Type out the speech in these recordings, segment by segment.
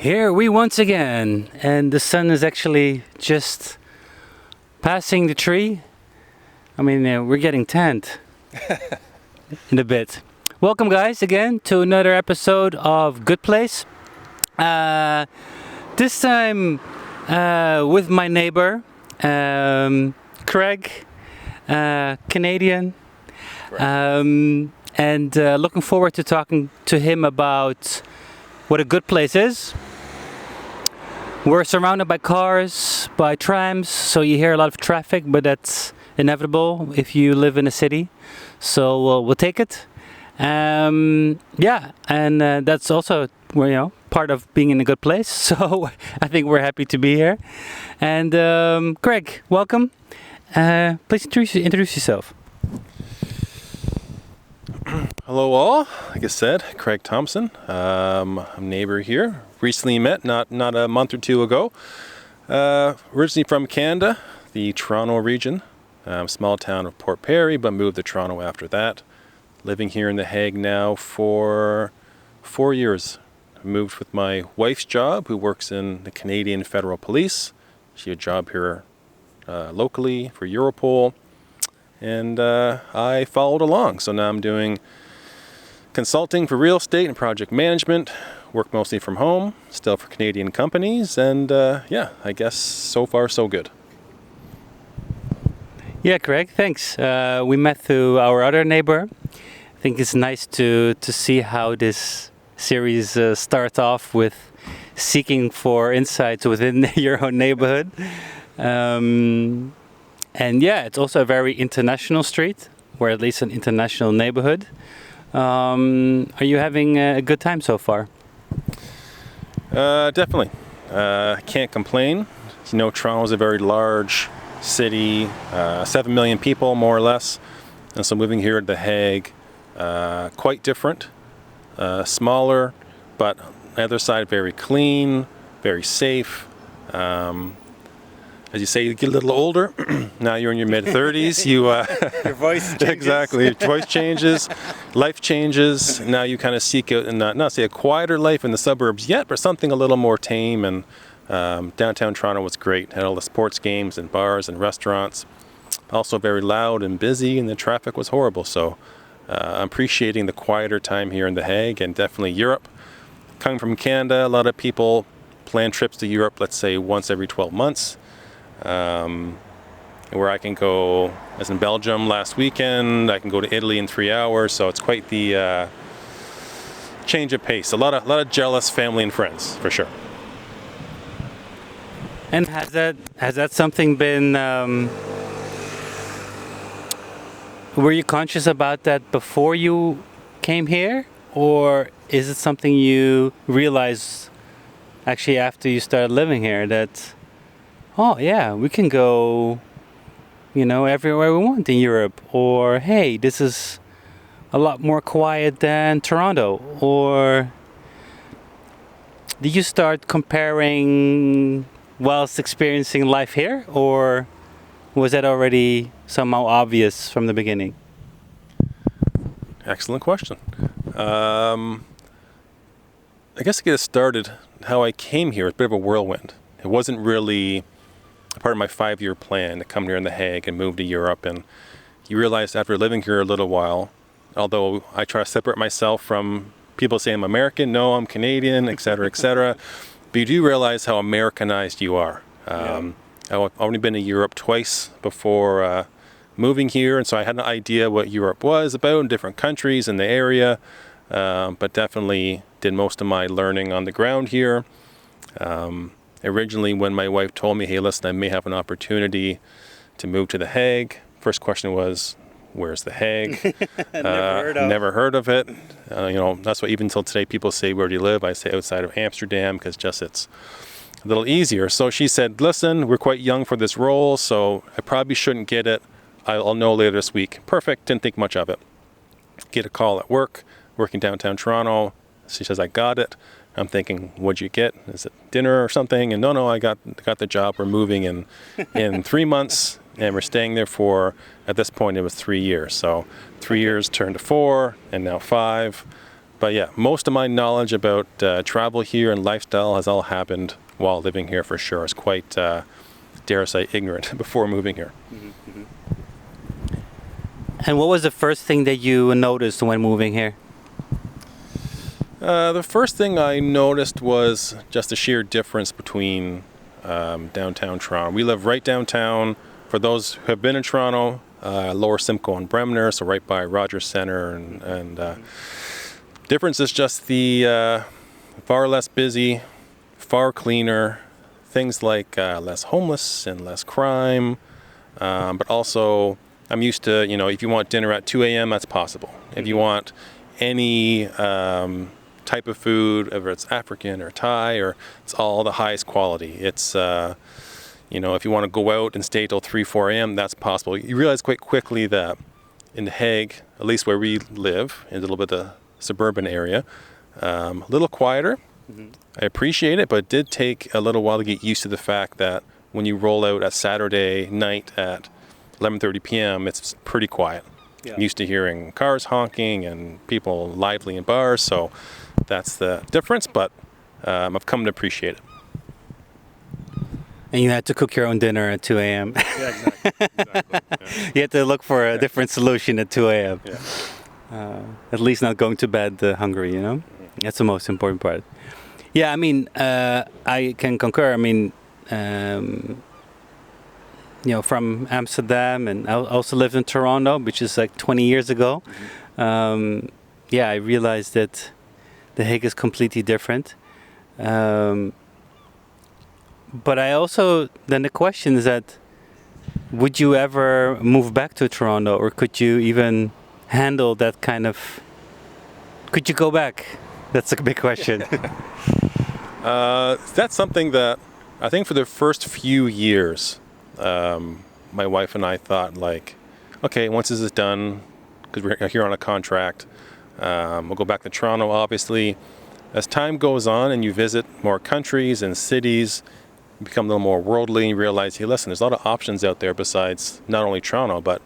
Here we once again, and the sun is actually just passing the tree. I mean, we're getting tanned in a bit. Welcome, guys, again to another episode of Good Place. This time with my neighbor, Craig, Canadian, and looking forward to talking to him about what a good place is. We're surrounded by cars, by trams, so you hear a lot of traffic, but that's inevitable if you live in a city. So we'll take it. And that's also part of being in a good place. So I think we're happy to be here. And Craig, welcome. Please introduce yourself. Hello all, like I said, Craig Thompson. I'm a neighbor here. Recently met, not a month or two ago. Originally from Canada, the Toronto region. Small town of Port Perry, but moved to Toronto after that. Living here in The Hague now for 4 years. I moved with my wife's job, who works in the Canadian Federal Police. She had a job here locally for Europol. And I followed along. So now I'm doing consulting for real estate and project management, work mostly from home, still for Canadian companies, and I guess so far so good. Yeah, Craig, thanks. We met through our other neighbor. I think it's nice to see how this series starts off with seeking for insights within your own neighborhood. And yeah, it's also a very international street, or at least an international neighborhood. Are you having a good time so far? Definitely. Can't complain. You know, Toronto is a very large city, 7 million people more or less. And so moving here to The Hague, quite different, smaller, but on the other side very clean, very safe. As you say, you get a little older. Now you're in your mid-30s. Your voice changes. Exactly. Your voice changes. Life changes. Now you kind of seek out, and not say a quieter life in the suburbs yet, but something a little more tame. And downtown Toronto was great. Had all the sports games and bars and restaurants. Also very loud and busy, and the traffic was horrible. So I'm appreciating the quieter time here in The Hague, and definitely Europe. Coming from Canada, a lot of people plan trips to Europe, let's say once every 12 months. Where I can go, as in Belgium last weekend, I can go to Italy in 3 hours, so it's quite the change of pace. A lot of jealous family and friends, for sure. And has that something been? Were you conscious about that before you came here, or is it something you realized actually after you started living here that? Oh yeah, we can go, everywhere we want in Europe. Or hey, this is a lot more quiet than Toronto. Or did you start comparing whilst experiencing life here, or was that already somehow obvious from the beginning? Excellent question. I guess to get it started, how I came here, it's a bit of a whirlwind. It wasn't really part of my 5-year plan to come here in The Hague and move to Europe. And you realize after living here a little while, although I try to separate myself from people saying I'm American, no, I'm Canadian, et cetera, but you do realize how Americanized you are. I've only been to Europe twice before moving here, and so I had an idea what Europe was about in different countries in the area, but definitely did most of my learning on the ground here. Originally, when my wife told me, hey, listen, I may have an opportunity to move to The Hague, first question was, where's The Hague? Never heard of it. That's why even until today people say, where do you live? I say outside of Amsterdam, because just it's a little easier. So she said, listen, we're quite young for this role, so I probably shouldn't get it. I'll know later this week. Perfect, didn't think much of it. Get a call at work, working downtown Toronto. She says, I got it. I'm thinking, what'd you get? Is it dinner or something? And no, I got the job. We're moving in 3 months, and we're staying there for, at this point, it was 3 years. So 3 years turned to 4, and now 5. But yeah, most of my knowledge about travel here and lifestyle has all happened while living here for sure. I was quite, dare I say, ignorant before moving here. And what was the first thing that you noticed when moving here? The first thing I noticed was just the sheer difference between downtown Toronto. We live right downtown. For those who have been in Toronto, Lower Simcoe and Bremner, so right by Rogers Centre, and difference is just the far less busy, far cleaner, things like less homeless and less crime, but also I'm used to, you know, if you want dinner at 2 a.m., that's possible. If you want any type of food, whether it's African or Thai, or it's all the highest quality. It's, you know, if you want to go out and stay till 3, 4 a.m., that's possible. You realize quite quickly that in The Hague, at least where we live, in a little bit of the suburban area, a little quieter. I appreciate it, but it did take a little while to get used to the fact that when you roll out at Saturday night at 11:30 p.m., it's pretty quiet. Yeah. I'm used to hearing cars honking and people lively in bars, so that's the difference, but I've come to appreciate it. And you had to cook your own dinner at 2 a.m. Yeah, exactly. Yeah. You had to look for a different solution at 2 a.m. Yeah. At least not going to bed hungry, you know? That's the most important part. Yeah, I mean, I can concur. I mean, you know, from Amsterdam, and I also lived in Toronto, which is like 20 years ago. Yeah, I realized that The Hague is completely different. But I also, then the question is that, would you ever move back to Toronto, or could you even handle that kind of, could you go back? That's a big question. That's something that I think for the first few years, my wife and I thought, like, okay, once this is done, because we're here on a contract, we'll go back to Toronto, obviously. As time goes on and you visit more countries and cities, you become a little more worldly, and you realize, hey, listen, there's a lot of options out there besides not only Toronto, but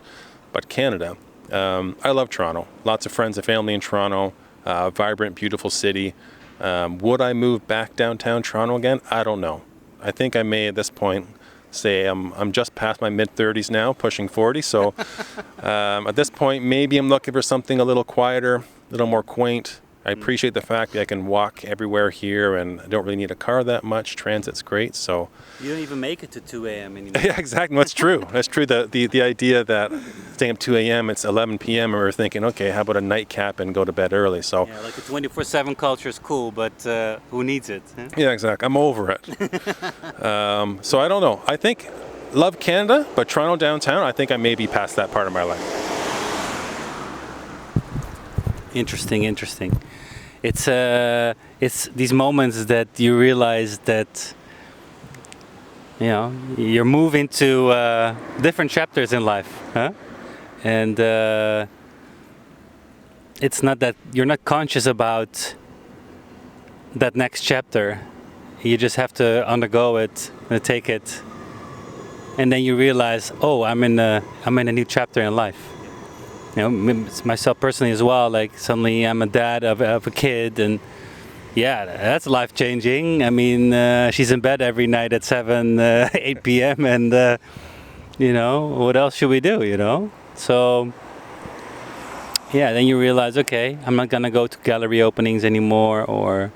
Canada. I love Toronto. Lots of friends and family in Toronto. Vibrant, beautiful city. Would I move back downtown Toronto again? I don't know. I think I may at this point say I'm just past my mid-30s now, pushing 40. So at this point, maybe I'm looking for something a little quieter, a little more quaint. I appreciate the fact that I can walk everywhere here, and I don't really need a car that much. Transit's great, so. You don't even make it to 2 a.m. anymore. Yeah, exactly. That's true. That's true. The idea that staying up 2 a.m., it's 11 p.m., and we're thinking, okay, how about a nightcap and go to bed early? So. Yeah, like the 24/7 culture is cool, but who needs it? Huh? Yeah, exactly. I'm over it. So I don't know. I think love Canada, but Toronto downtown, I think I may be past that part of my life. Interesting. It's these moments that you realize that, you know, you're moving to different chapters in life, huh? And it's not that you're not conscious about that next chapter. You just have to undergo it and take it, and then you realize, oh, I'm in a new chapter in life. You know, myself personally as well, like suddenly I'm a dad of a kid, and yeah, that's life changing. I mean, she's in bed every night at 8 p.m. and you know, what else should we do, you know? So yeah, then you realize, okay, I'm not gonna go to gallery openings anymore, or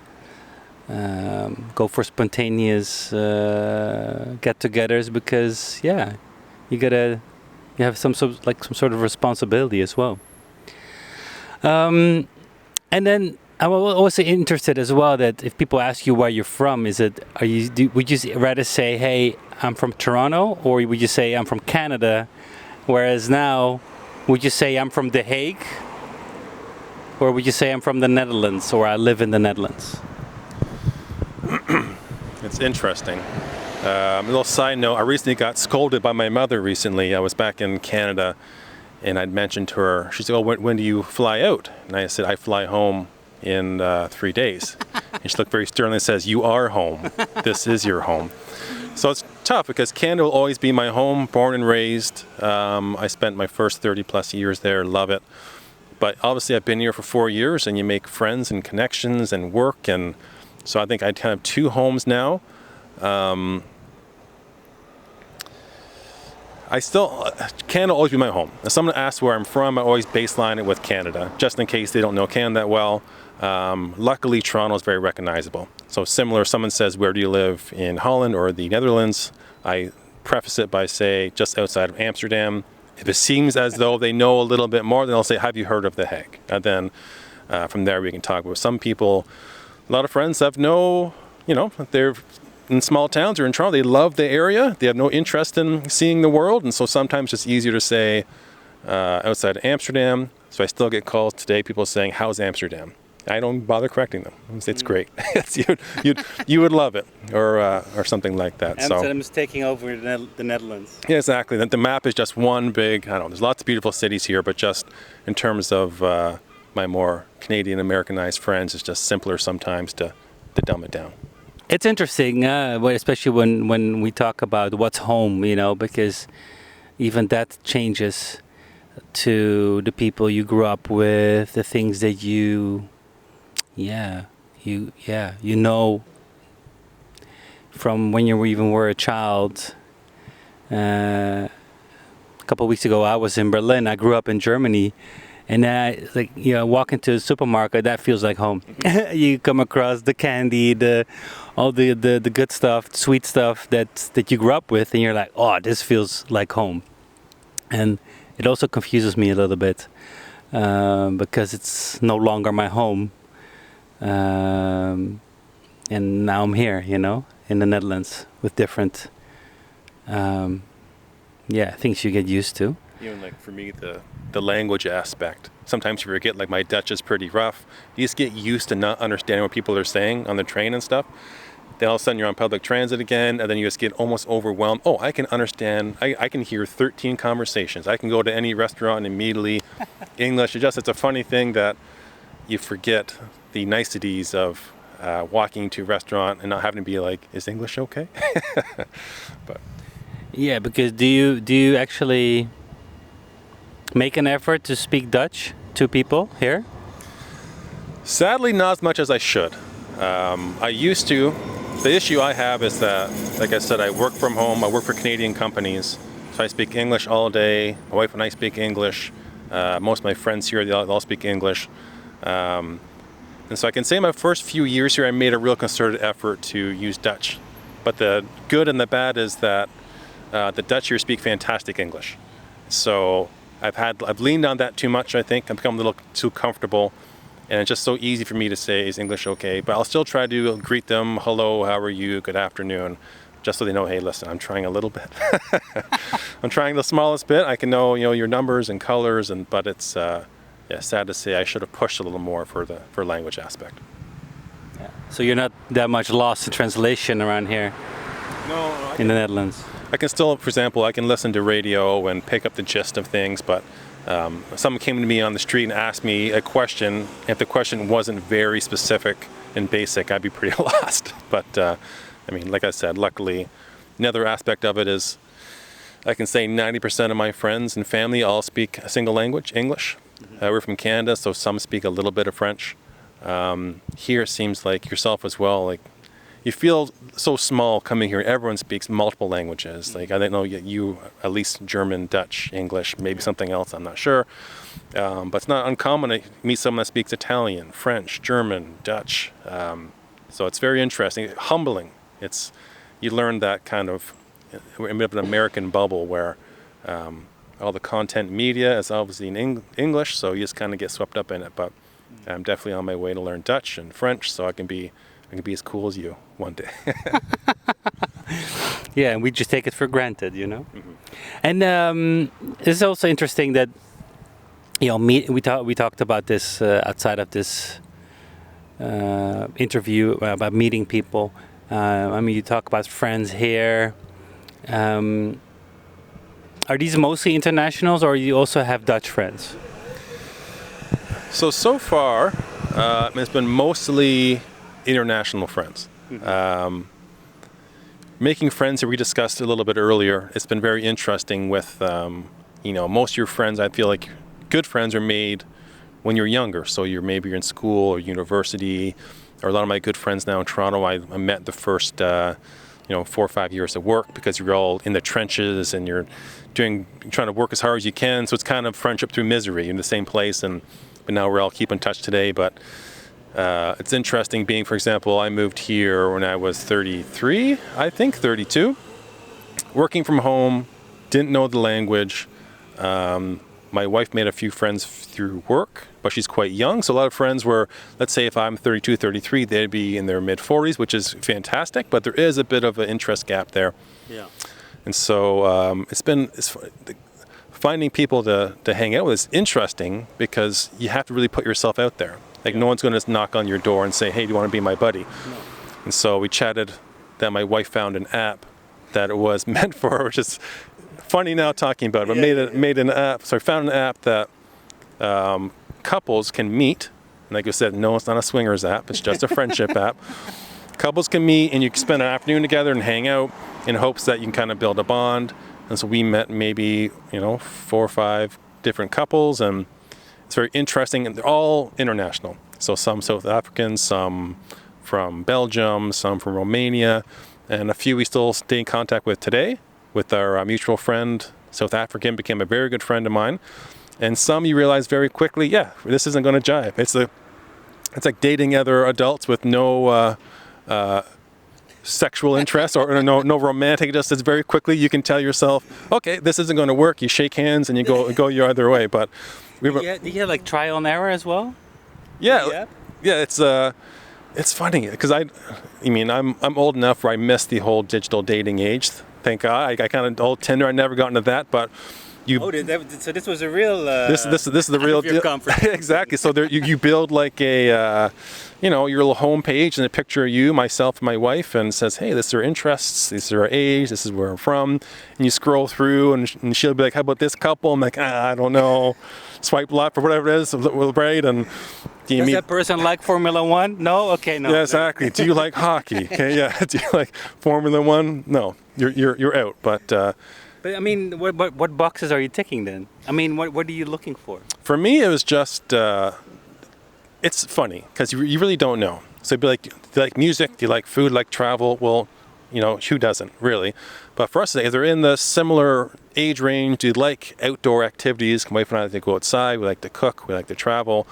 go for spontaneous get-togethers, because yeah, you have some sort of responsibility as well. And then I'm also interested as well that if people ask you where you're from, would you rather say, hey, I'm from Toronto, or would you say I'm from Canada? Whereas now, would you say I'm from The Hague, or would you say I'm from the Netherlands, or I live in the Netherlands? It's interesting. A little side note, I recently got scolded by my mother recently. I was back in Canada, and I'd mentioned to her, she said, oh, when do you fly out? And I said, I fly home in 3 days. And she looked very sternly and says, you are home. This is your home. So it's tough, because Canada will always be my home, born and raised. I spent my first 30 plus years there, love it. But obviously, I've been here for 4 years, and you make friends and connections and work, and so I think I have 2 homes now. Canada will always be my home. If someone asks where I'm from, I always baseline it with Canada, just in case they don't know Canada that well. Luckily, Toronto is very recognizable. So similar, if someone says, where do you live in Holland or the Netherlands? I preface it by say, just outside of Amsterdam. If it seems as though they know a little bit more, then I'll say, have you heard of The Hague? And then from there we can talk about some people. A lot of friends have they're in small towns or in Toronto, they love the area. They have no interest in seeing the world. And so sometimes it's easier to say outside of Amsterdam. So I still get calls today, people saying, how's Amsterdam? I don't bother correcting them. It's great. you would love it, or something like that. Amsterdam is taking over the Netherlands. Yeah, exactly. The map is just one big, I don't know, there's lots of beautiful cities here, but just in terms of my more Canadian Americanized friends, it's just simpler sometimes to dumb it down. It's interesting, especially when we talk about what's home, because even that changes to the people you grew up with, the things that you know from when you were a child. A couple of weeks ago, I was in Berlin. I grew up in Germany, and walk into a supermarket, that feels like home. You come across the candy, all the good stuff, sweet stuff that you grew up with, and you're like, oh, this feels like home. And it also confuses me a little bit because it's no longer my home. And now I'm here, in the Netherlands with different, things you get used to. Even like for me, the language aspect. Sometimes you forget, like my Dutch is pretty rough. You just get used to not understanding what people are saying on the train and stuff. Then all of a sudden you're on public transit again, and then you just get almost overwhelmed. Oh, I can understand. I can hear 13 conversations. I can go to any restaurant and immediately English. It's a funny thing that you forget the niceties of walking to a restaurant and not having to be like, is English okay? But yeah, because do you actually make an effort to speak Dutch to people here? Sadly, not as much as I should. I used to. The issue I have is that, like I said, I work from home. I work for Canadian companies, so I speak English all day. My wife and I speak English. Most of my friends here, they all speak English. And so I can say my first few years here, I made a real concerted effort to use Dutch. But the good and the bad is that the Dutch here speak fantastic English. So I've leaned on that too much, I think. I've become a little too comfortable. And it's just so easy for me to say, is English okay? But I'll still try to greet them, hello, how are you, good afternoon, just so they know, hey, listen, I'm trying a little bit. I'm trying the smallest bit. I can know, your numbers and colors, but it's sad to say I should have pushed a little more for language aspect. Yeah. So you're not that much lost in translation around here? No, in the Netherlands. I can still, for example, I can listen to radio and pick up the gist of things, but if someone came to me on the street and asked me a question, if the question wasn't very specific and basic, I'd be pretty lost. But like I said, luckily, another aspect of it is I can say 90% of my friends and family all speak a single language, English. We're from Canada, so some speak a little bit of French. Here it seems like yourself as well, like you feel so small coming here. Everyone speaks multiple languages. Like I don't know, you at least German, Dutch, English, maybe something else, I'm not sure. But it's not uncommon to meet someone that speaks Italian, French, German, Dutch. So it's very interesting, humbling. You learn that kind of, we're in a bit of an American bubble where all the content media is obviously in English, so you just kind of get swept up in it. But I'm definitely on my way to learn Dutch and French, so I can be as cool as you one day. Yeah, and we just take it for granted, Mm-hmm. And it's also interesting that we talked about this outside of this interview about meeting people. You talk about friends here. Are these mostly internationals, or you also have Dutch friends? So far, it's been mostly international friends. Mm-hmm. Making friends that we discussed a little bit earlier, it's been very interesting with, most of your friends, I feel like good friends are made when you're younger. So maybe you're in school or university, or a lot of my good friends now in Toronto, I met the first 4 or 5 years of work, because you're all in the trenches and you're trying to work as hard as you can. So it's kind of friendship through misery. You're in the same place, but now we're all keep in touch today. But it's interesting being, for example, I moved here when I was 33, I think 32, working from home, didn't know the language. My wife made a few friends through work, but she's quite young. So a lot of friends were, let's say if I'm 32, 33, they'd be in their mid-40s, which is fantastic, but there is a bit of an interest gap there. Yeah. And so finding people to hang out with is interesting, because you have to really put yourself out there. Like, no one's going to just knock on your door and say, hey, do you want to be my buddy? No. And so we chatted that my wife found an app that it was meant for, which is funny now talking about it, but made an app. So I found an app that couples can meet. And like I said, no, it's not a swingers app. It's just a friendship app. Couples can meet, and you can spend an afternoon together and hang out in hopes that you can kind of build a bond. And so we met maybe 4 or 5 different couples, and it's very interesting. And they're all international. So some South Africans, some from Belgium, some from Romania, and a few we still stay in contact with today. With our mutual friend, South African, became a very good friend of mine. And some you realize very quickly, this isn't going to jive. It's like dating other adults with no sexual interest or no romantic. Just as very quickly you can tell yourself, okay, this isn't going to work. You shake hands and you go your other way. But do you have like trial and error as well? Yeah. It's funny because I'm old enough where I missed the whole digital dating age. Thank God. I kind of old Tinder. I never got into that, but so this was a real. This is the real deal. Exactly. So there you build like a, your little home page and a picture of you, myself, and my wife, and says, hey, this is our interests, this is our age, this is where I'm from, and you scroll through, and she'll be like, how about this couple? I'm like, I don't know. Swipe left or whatever it is, right? And does that person like Formula One? No? Okay, no. Yeah, exactly. Do you like hockey? Okay, yeah. Do you like Formula One? No, you're out. But I mean, what boxes are you ticking then? I mean, what are you looking for? For me, it was just it's funny because you really don't know. So it'd be like, do you like music? Do you like food? Like travel? Well, who doesn't really? But for us, if they're in the similar age range, do you like outdoor activities? My wife and I like to go outside. We like to cook. We like to travel.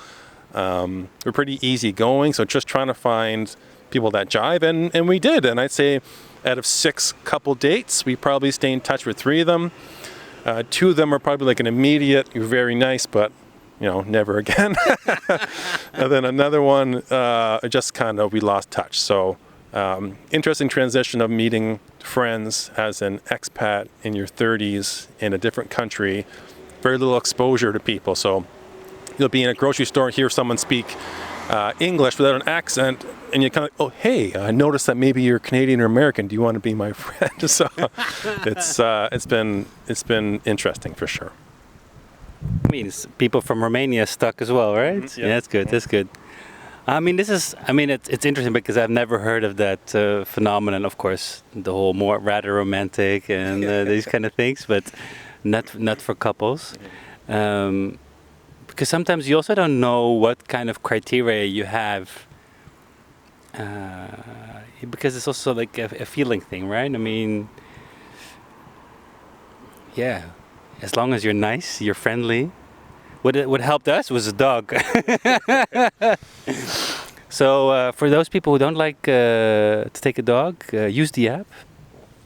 We're pretty easygoing, so just trying to find people that jive, and we did. And I'd say out of 6 couple dates, we probably stay in touch with 3 of them. 2 of them are probably like an immediate, you're very nice, but never again. And then another one, just kind of we lost touch. So interesting transition of meeting friends as an expat in your 30s in a different country, very little exposure to people. So you'll be in a grocery store, hear someone speak English without an accent, and you kind of, oh, hey, I noticed that maybe you're Canadian or American. Do you want to be my friend? So it's been interesting for sure. I mean, people from Romania stuck as well, right? Mm-hmm. Yeah, that's good. That's good. It's interesting because I've never heard of that phenomenon. Of course, the whole more rather romantic and these kind of things, but not for couples. Because sometimes you also don't know what kind of criteria you have, because it's also like a feeling thing, right? I mean, yeah, as long as you're nice, you're friendly. What helped us was a dog. So for those people who don't like to take a dog, use the app.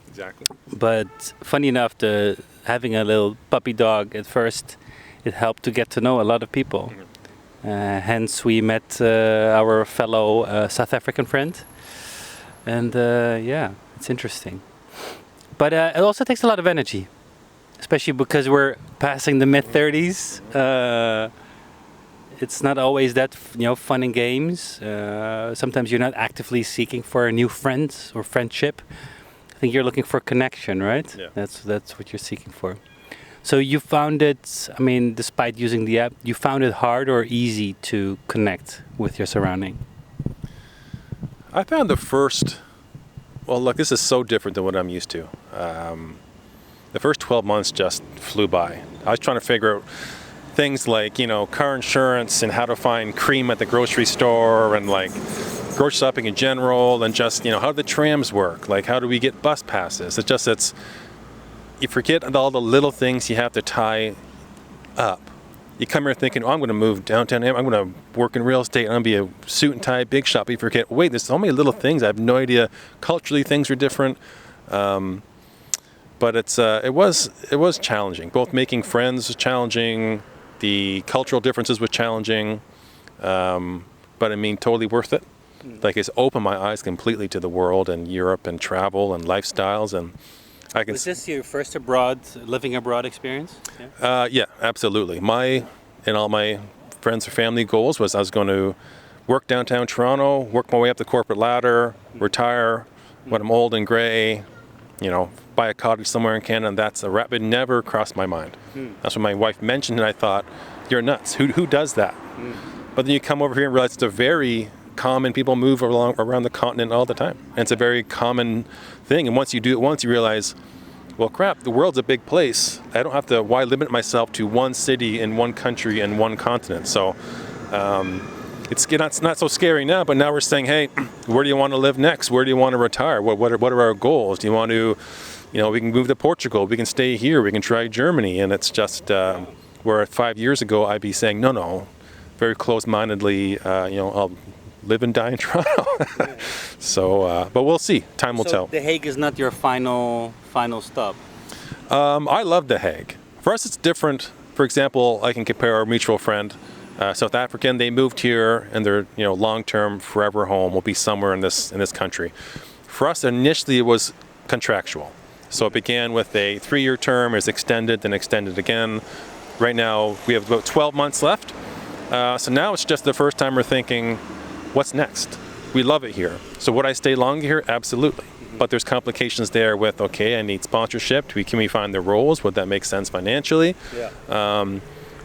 Exactly. But funny enough, having a little puppy dog at first, it helped to get to know a lot of people. Hence, we met our fellow South African friend. And it's interesting. But it also takes a lot of energy, especially because we're passing the mid-30s. It's not always that fun and games. Sometimes you're not actively seeking for a new friend or friendship. I think you're looking for connection, right? Yeah. That's what you're seeking for. So you found it, despite using the app, you found it hard or easy to connect with your surrounding? I found look, this is so different than what I'm used to. The first 12 months just flew by. I was trying to figure out things like, car insurance and how to find cream at the grocery store and like grocery shopping in general, and just, how do the trams work? Like, how do we get bus passes? You forget all the little things you have to tie up. You come here thinking, I'm going to move downtown, I'm going to work in real estate, I'm going to be a suit and tie big shop. You forget, wait, there's so many little things. I have no idea. Culturally, things are different. But it was challenging. Both making friends was challenging, the cultural differences was challenging, but I mean, totally worth it. Like, it's opened my eyes completely to the world and Europe and travel and lifestyles, and I can. Was this your first living abroad experience? Yeah, absolutely. All my friends or family goals was I was going to work downtown Toronto, work my way up the corporate ladder, retire when I'm old and gray, buy a cottage somewhere in Canada, and that's a wrap. It never crossed my mind. That's what my wife mentioned, and I thought, you're nuts. Who does that? But then you come over here and realize it's a very common, people move around the continent all the time. And it's a very common thing. And once you do it once, you realize, well, crap, the world's a big place. I don't have to, why limit myself to one city in one country and one continent? So it's not so scary now, but now we're saying, hey, where do you want to live next? Where do you want to retire? What are our goals? Do you want to, we can move to Portugal, we can stay here, we can try Germany. And it's just, where 5 years ago, I'd be saying, no, very close-mindedly, I'll live and die in Toronto. So, but we'll see. Time will tell. The Hague is not your final stop. I love The Hague. For us, it's different. For example, I can compare our mutual friend, South African. They moved here, and their long-term, forever home will be somewhere in this country. For us, initially, it was contractual. So it began with a 3-year term, is extended, then extended again. Right now, we have about 12 months left. So now it's just the first time we're thinking, what's next? We love it here. So would I stay longer here? Absolutely. But there's complications there with, okay, I need sponsorship. Can we find the roles? Would that make sense financially? Yeah.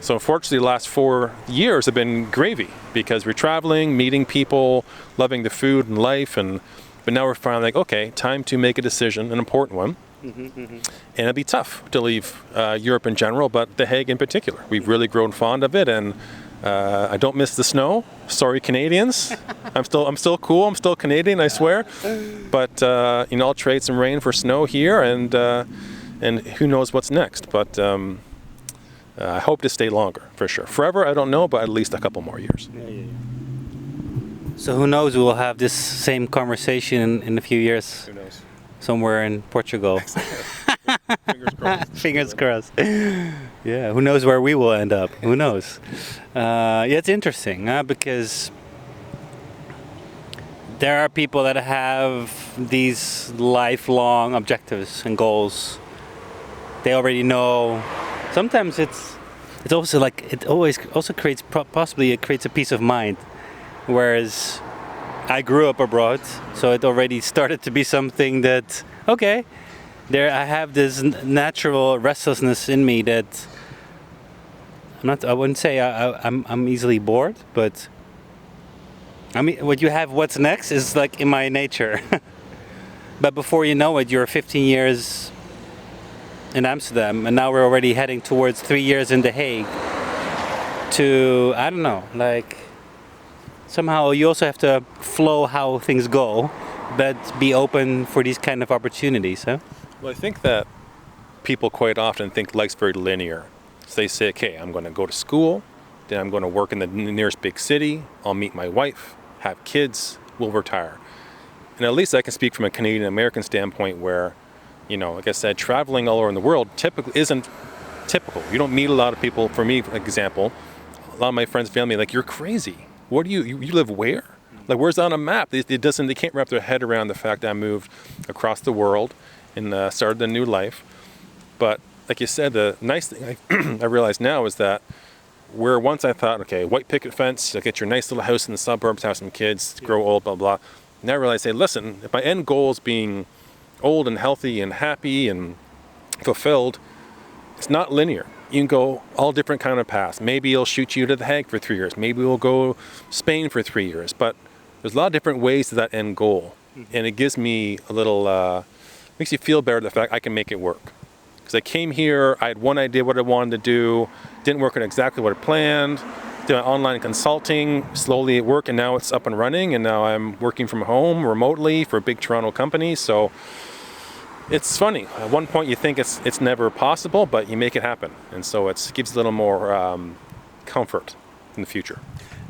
So unfortunately, the last 4 years have been gravy because we're traveling, meeting people, loving the food and life. But now we're finally like, okay, time to make a decision, an important one. And it'd be tough to leave Europe in general, but The Hague in particular. We've really grown fond of it, and I don't miss the snow. Sorry, Canadians. I'm still cool. I'm still Canadian, I swear. But I'll trade some rain for snow here, and who knows what's next. But I hope to stay longer, for sure. Forever, I don't know, but at least a couple more years. Yeah. So who knows? We'll have this same conversation in a few years. Who knows? Somewhere in Portugal. Fingers crossed. Fingers crossed. Yeah, who knows where we will end up? Who knows? It's interesting because there are people that have these lifelong objectives and goals. They already know. Sometimes it's also like it always also creates it creates a peace of mind, whereas I grew up abroad, so it already started to be something that, okay, I have this natural restlessness in me that I wouldn't say I'm easily bored, but I mean, what's next is like in my nature. But before you know it, you're 15 years in Amsterdam, and now we're already heading towards 3 years in The Hague to, I don't know, like, somehow you also have to flow how things go, but be open for these kind of opportunities, huh? Well, I think that people quite often think life's very linear. So they say, okay, I'm going to go to school, then I'm going to work in the nearest big city, I'll meet my wife, have kids, we'll retire. And at least I can speak from a Canadian-American standpoint where, like I said, traveling all over the world typically isn't typical. You don't meet a lot of people. For me, for example, a lot of my friends' family, like, you're crazy. What do you live where? Like, where's that on a map? They can't wrap their head around the fact that I moved across the world and started a new life. But like you said, the nice thing I realize now is that where once I thought, okay, white picket fence, you'll get your nice little house in the suburbs, have some kids, grow old, blah, blah. Now I realize, hey, listen, if my end goal is being old and healthy and happy and fulfilled, it's not linear. You can go all different kind of paths. Maybe you'll shoot you to The Hague for 3 years. Maybe we'll go Spain for 3 years. But there's a lot of different ways to that end goal. And it gives me a little, makes you feel better, the fact I can make it work. Because I came here, I had one idea what I wanted to do, didn't work out exactly what I planned. Did my online consulting, slowly it worked, and now it's up and running. And now I'm working from home remotely for a big Toronto company. So it's funny. At one point you think it's never possible, but you make it happen, and so it gives a little more comfort in the future.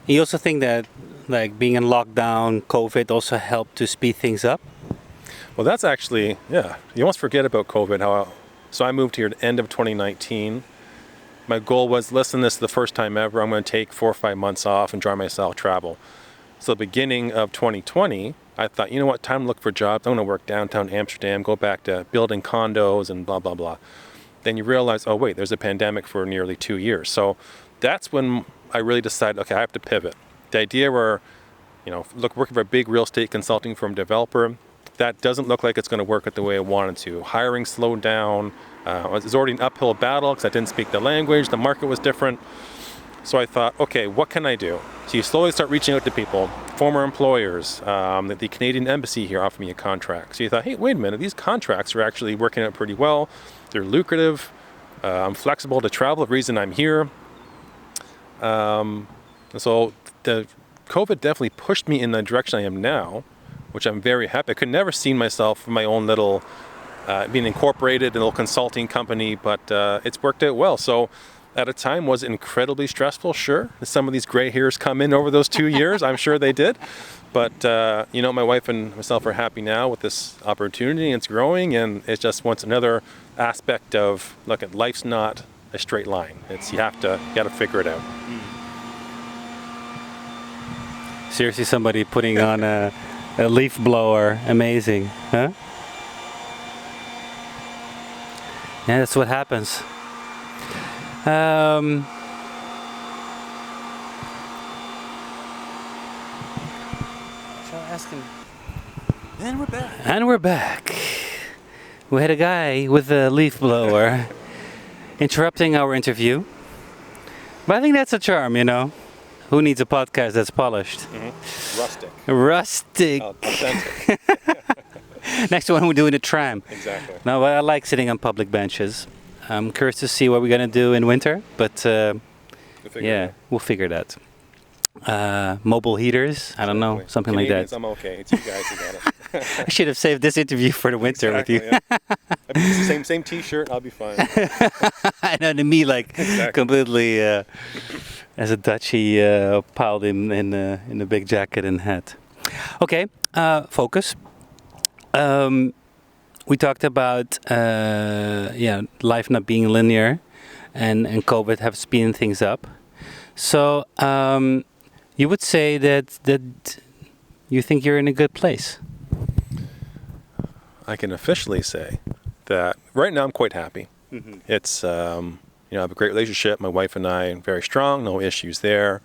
You also think that like being in lockdown, COVID also helped to speed things up? Well, that's actually, yeah. You almost forget about COVID. So I moved here at the end of 2019. My goal was, listen, this is the first time ever I'm going to take 4 or 5 months off and enjoy myself, travel. So the beginning of 2020, I thought, you know what, time to look for jobs. I'm going to work downtown Amsterdam, go back to building condos and blah, blah, blah. Then you realize, oh, wait, there's a pandemic for nearly 2 years. So that's when I really decided, okay, I have to pivot. The idea where, working for a big real estate consulting firm developer, that doesn't look like it's going to work out the way I wanted to. Hiring slowed down. It was already an uphill battle because I didn't speak the language. The market was different. So I thought, okay, what can I do? So you slowly start reaching out to people, former employers. The Canadian Embassy here offered me a contract. So you thought, hey, wait a minute, these contracts are actually working out pretty well. They're lucrative. I'm flexible to travel, the reason I'm here. So the COVID definitely pushed me in the direction I am now, which I'm very happy. I could never see myself in my own little, being incorporated in a little consulting company, but it's worked out well. So at a time was incredibly stressful, sure. Some of these gray hairs come in over those 2 years, I'm sure they did. But, my wife and myself are happy now with this opportunity, and it's growing, and it's just once another aspect of, look, life's not a straight line. You gotta figure it out. Seriously, somebody putting on a leaf blower, amazing, huh? Yeah, that's what happens. Shall I ask him? And we're back. And we're back. We had a guy with a leaf blower interrupting our interview. But I think that's a charm, Who needs a podcast that's polished? Mm-hmm. Rustic. Authentic. Next one, we're doing a tram. Exactly. No, but I like sitting on public benches. I'm curious to see what we're going to do in winter, but we'll figure it out. Mobile heaters, I don't know, something Canadians, like that. I'm okay. It's you guys who got it. I should have saved this interview for the winter with you. Yeah. It's the same T-shirt. I'll be fine. I know, to me, Exactly. completely as a Dutchie piled in a big jacket and hat. Okay, focus. We talked about life not being linear, and COVID have speeded things up. So you would say that you think you're in a good place. I can officially say that right now I'm quite happy. Mm-hmm. It's I have a great relationship. My wife and I are very strong. No issues there.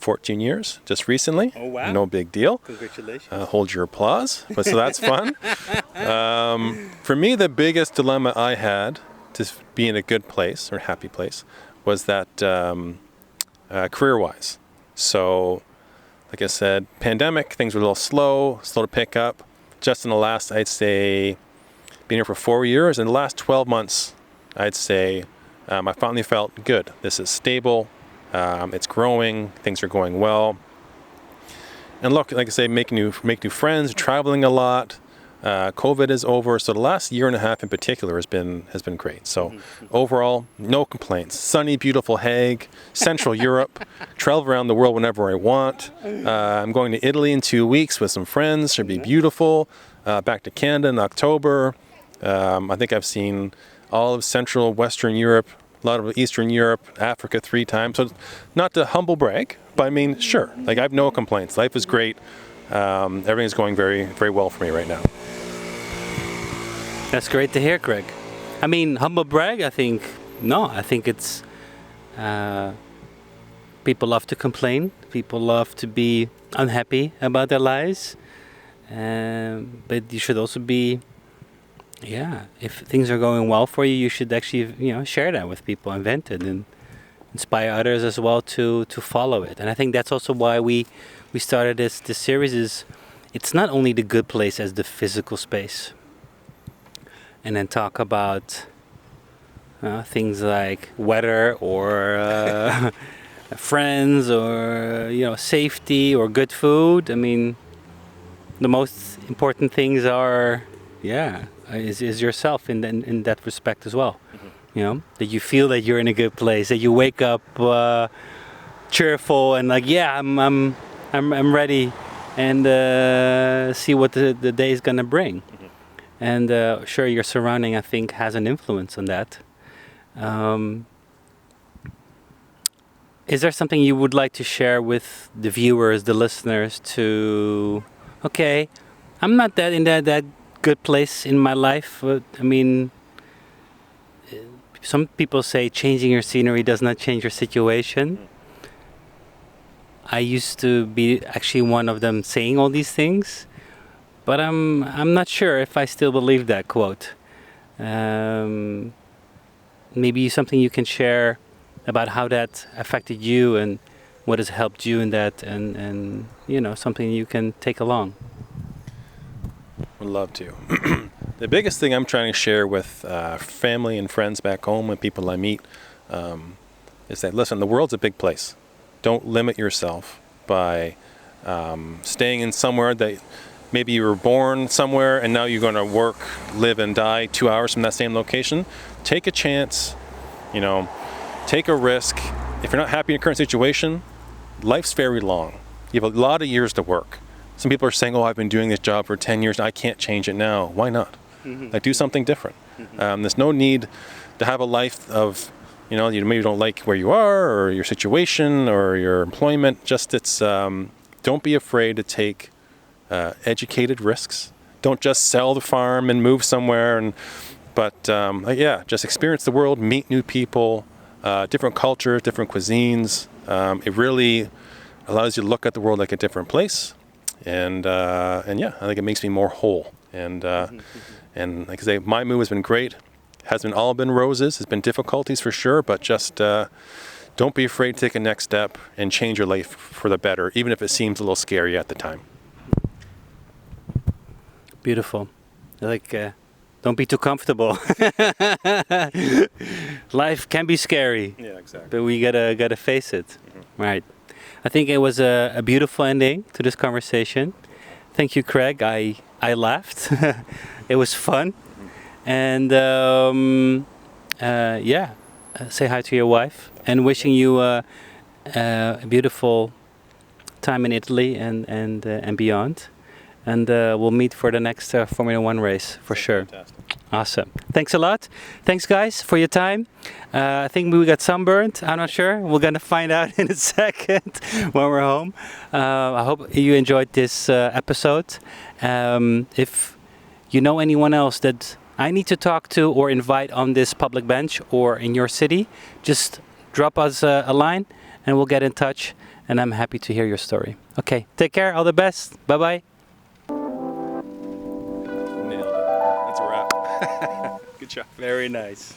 14 years just recently. Oh, wow. No big deal. Congratulations. Hold your applause. But so that's fun. For me, the biggest dilemma I had to be in a good place or happy place was that career-wise. So, like I said, pandemic, things were a little slow to pick up. Just in the last, I'd say, being here for 4 years, in the last 12 months, I'd say, I finally felt good. This is stable. It's growing. Things are going well. And look, like I say, make new friends, traveling a lot. COVID is over, so the last year and a half in particular has been great. So overall, no complaints. Sunny, beautiful Hague, Central Europe. Travel around the world whenever I want. I'm going to Italy in 2 weeks with some friends. Should be beautiful. Back to Canada in October. I think I've seen all of Central, Western Europe, a lot of Eastern Europe, Africa 3 times. So not to humble brag, but I mean, sure. Like I have no complaints. Life is great. Everything's going very, very well for me right now. That's great to hear, Craig. I mean, humble brag, I think it's people love to complain. People love to be unhappy about their lives. But you should also be, if things are going well for you, you should actually, share that with people and vent it and inspire others as well to follow it. And I think that's also why we started this series. Is it's not only the good place as the physical space, and then talk about things like weather or friends or safety or good food. I mean, the most important things are, is yourself in that respect as well. That you feel that you're in a good place, that you wake up cheerful and like, I'm ready, and see what the day is gonna bring. And sure, your surrounding, I think, has an influence on that. Is there something you would like to share with the viewers, the listeners, to, okay, I'm not that in that good place in my life, but I mean, some people say changing your scenery does not change your situation. I used to be actually one of them saying all these things, but I'm not sure if I still believe that quote. Maybe something you can share about how that affected you and what has helped you in that, and something you can take along. Would love to. The biggest thing I'm trying to share with family and friends back home and people I meet is that, listen, the world's a big place. Don't limit yourself by staying in somewhere that maybe you were born somewhere and now you're going to work, live, and die 2 hours from that same location. Take a chance, take a risk. If you're not happy in your current situation, life's very long. You have a lot of years to work. Some people are saying, I've been doing this job for 10 years and I can't change it now. Why not? Like, do something different. There's no need to have a life of, you maybe don't like where you are or your situation or your employment. Just don't be afraid to take educated risks. Don't just sell the farm and move somewhere. But just experience the world, meet new people, different cultures, different cuisines. It really allows you to look at the world like a different place. And I think it makes me more whole. And like I say, my move has been great. Hasn't all been roses. There's been difficulties for sure, but just don't be afraid to take a next step and change your life for the better, even if it seems a little scary at the time. Beautiful. Don't be too comfortable. Life can be scary. Yeah, exactly. But we gotta face it. Right. I think it was a beautiful ending to this conversation. Thank you, Craig. I laughed. It was fun. And say hi to your wife, and wishing you a beautiful time in Italy and beyond. And we'll meet for the next Formula One race for sure. Fantastic. Awesome. Thanks a lot. Thanks, guys, for your time. I think we got sunburned. I'm not sure. We're going to find out in a second when we're home. I hope you enjoyed this episode. If you know anyone else that I need to talk to or invite on this public bench or in your city, just drop us a line and we'll get in touch. And I'm happy to hear your story. Okay, take care. All the best. Bye-bye. Nailed it. That's a wrap. Good job. Very nice.